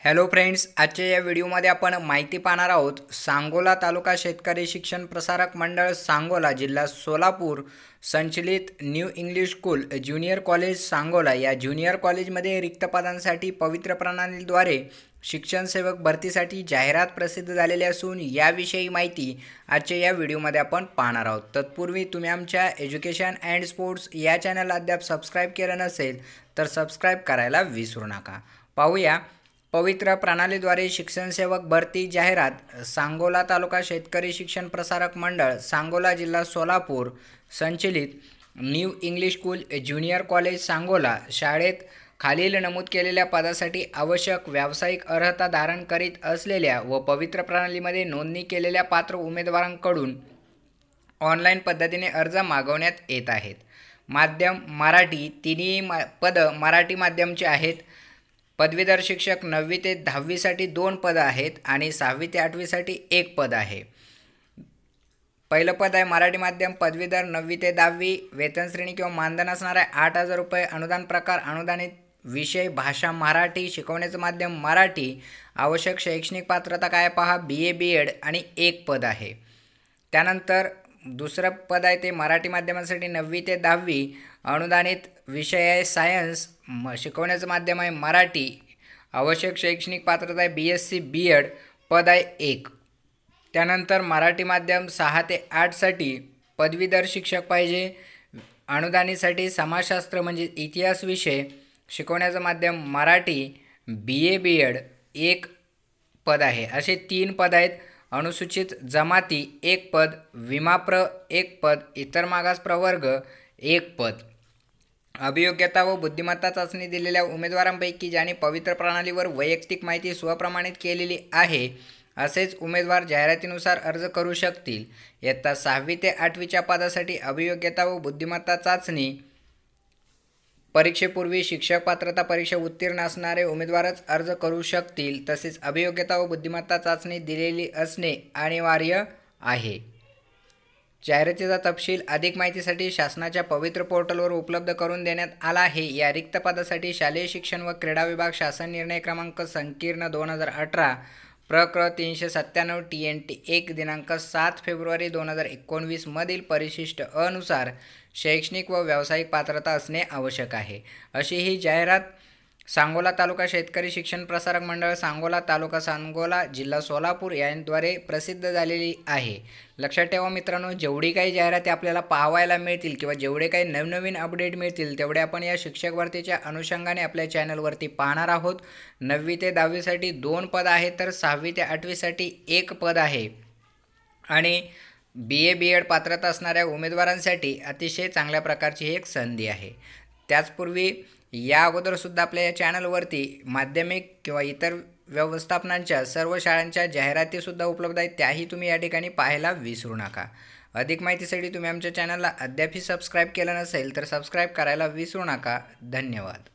Hello friends, आजच्या या व्हिडिओमध्ये आपण माहिती पाहणार आहोत। सांगोला तालुका शेतकरी शिक्षण प्रसारक मंडळ सांगोला जिल्हा सोलापूर संचलित new English school junior college Sangola या ज्युनियर कॉलेजमध्ये रिक्त पदांसाठी पवित्र प्रणालीद्वारे शिक्षण सेवक भरतीसाठी जाहिरात प्रसिद्ध झालेली असून याविषयी माहिती आजच्या या व्हिडिओमध्ये आपण पाहणार आहोत। तत्पूर्वी तुम्ही आमच्या एज्युकेशन अँड स्पोर्ट्स या चॅनलला अद्याप सबस्क्राइब केलं नसेल तर सबस्क्राइब करायला विसरू नका। पाहूया पवित्र प्रणालीद्वारे शिक्षण सेवक भरती जाहिरात। सांगोला तालुका शेतकरी शिक्षण प्रसारक मंडळ सांगोला जिल्हा सोलापूर संचलित new English school junior college Sangola शाळेत खालील नमूद केलेल्या पदासाठी आवश्यक व्यावसायिक अर्हता धारण करीत असलेल्या व पवित्र प्रणालीमध्ये नोंदणी केलेल्या पात्र उमेदवारांकडून ऑनलाईन पद्धतीने अर्ज मागवण्यात येत आहेत। माध्यम मराठी, तिन्ही पद मराठी माध्यमचे आहेत। पदवीधर शिक्षक 9वी ते 10वी साठी 2 पद आहेत आणि 6वी ते 8वी साठी 1 पद आहे। पहिलं पद आहे मराठी माध्यम, पदवीधर 9वी ते 10वी, वेतन श्रेणी किंवा मानधन असणार आहे 8,000 रुपये। अनुदान प्रकार अनुदानित विषय भाषा मराठी, शिकवण्याचं माध्यम मराठी। आवश्यक शैक्षणिक पात्रता काय पहा, BA BEd आणि 1 पद आहे। त्यानंतर दुसरं पद आहे ते मराठी माध्यमासाठी 9वी ते 10वी, अनुदानित विषय आहे सायन्स, शिकवण्याचं माध्यम आहे मराठी। आवश्यक शैक्षणिक पात्रता आहे BSc BEd, पद आहे 1। त्यानंतर मराठी माध्यम 6 ते 8 साठी पदवीधर शिक्षक पाहिजे। अनुदानितसाठी समाजशास्त्र म्हणजे इतिहास विषय, शिकवण्याचं माध्यम मराठी, BA BEd 1 पद आहे। असे 3 पद आहेत। अनुसूचित जमाती 1 पद, विमाप्र 1 पद, इतर मागास प्रवर्ग 1 पद। अभियोग्यता व बुद्धिमत्ता चाचणी दिलेल्या उमेदवारांपैकी ज्याने पवित्र प्रणालीवर वैयक्तिक माहिती स्वप्रमाणित केलेली आहे असेच उमेदवार जाहिरातीनुसार अर्ज करू शकतील। इयत्ता 6वी ते 8वीच्या पदासाठी अभियोग्यता व बुद्धिमत्ता चाचणी परीक्षेपूर्वी शिक्षक पात्रता परीक्षा उत्तीर्ण असणारे उमेदवारच अर्ज करू शकतील। तसेच अभियोग्यता व बुद्धिमत्ता चाचणी दिलेली असणे अनिवार्य आहे। जाहिरातीचा तपशील अधिक माहितीसाठी शासनाच्या पवित्र पोर्टलवर उपलब्ध करून देण्यात आला आहे। या रिक्त पदासाठी शालेय शिक्षण व क्रीडा विभाग शासन निर्णय क्रमांक संकीर्ण 2018 प्रकरण 397 TNT 1 दिनांक 7 फेब्रुवारी 2019 मधील परिशिष्ट अनुसार शैक्षणिक व व्यावसायिक पात्रता असणे आवश्यक आहे। अशी ही जाहिरात सांगोला तालुका शेतकरी शिक्षण प्रसारक मंडळ सांगोला तालुका सांगोला जिल्हा सोलापूर यांद्वारे प्रसिद्ध झालेली आहे। लक्षात ठेवा मित्रांनो, जेवढी काही जाहिराती आपल्याला पाहायला मिळतील किंवा जेवढे काही नवनवीन अपडेट मिळतील तेवढे आपण या शिक्षक भरतीच्या अनुषंगाने आपल्या चॅनलवरती पाहणार आहोत। 9वी ते 10वी साठी 2 पद आहेत तर 6वी ते 8वी साठी 1 पद आहे आणि BA BEd पात्रता असणाऱ्या उमेदवारांसाठी अतिशय चांगल्या प्रकारची एक संधी आहे। त्याचपूर्वी या अगोदरसुद्धा आपल्या या चॅनलवरती माध्यमिक किंवा इतर व्यवस्थापनांच्या सर्व शाळांच्या जाहिरातीसुद्धा उपलब्ध आहेत, त्याही तुम्ही या ठिकाणी पाहायला विसरू नका। अधिक माहितीसाठी तुम्ही आमच्या चॅनलला अद्यापही सबस्क्राईब केलं नसेल तर सबस्क्राईब करायला विसरू नका। धन्यवाद।